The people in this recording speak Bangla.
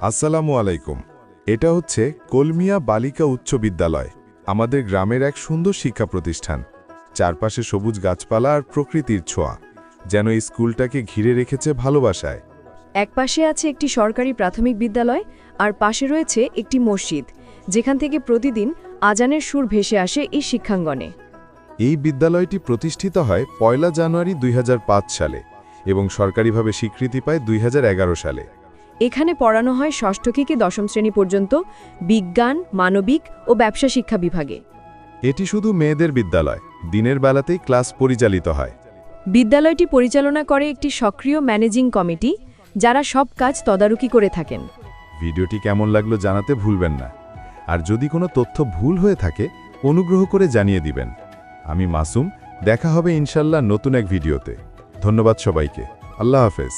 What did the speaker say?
আসসালামু আলাইকুম। এটা হচ্ছে কলমিয়া বালিকা উচ্চ বিদ্যালয়, আমাদের গ্রামের এক সুন্দর শিক্ষা প্রতিষ্ঠান। চারপাশে সবুজ গাছপালা আর প্রকৃতির ছোঁয়া যেন এই স্কুলটাকে ঘিরে রেখেছে ভালোবাসায়। একপাশে আছে একটি সরকারি প্রাথমিক বিদ্যালয় আর পাশে রয়েছে একটি মসজিদ, যেখান থেকে প্রতিদিন আজানের সুর ভেসে আসে এই শিক্ষাঙ্গনে। এই বিদ্যালয়টি প্রতিষ্ঠিত হয় ১ জানুয়ারি ২০০৫ সালে এবং সরকারিভাবে স্বীকৃতি পায় ২০১১ সালে। এখানে পড়ানো হয় ষষ্ঠ থেকে দশম শ্রেণী পর্যন্ত বিজ্ঞান, মানবিক ও ব্যবসা শিক্ষা বিভাগে। এটি শুধু মেয়েদের বিদ্যালয়, দিনের বেলাতেই ক্লাস পরিচালিত হয়। বিদ্যালয়টি পরিচালনা করে একটি সক্রিয় ম্যানেজিং কমিটি, যারা সব কাজ তদারকি করে থাকেন। ভিডিওটি কেমন লাগলো জানাতে ভুলবেন না, আর যদি কোনো তথ্য ভুল হয়ে থাকে অনুগ্রহ করে জানিয়ে দিবেন। আমি মাসুম, দেখা হবে ইনশাল্লাহ নতুন এক ভিডিওতে। ধন্যবাদ সবাইকে। আল্লাহ হাফেজ।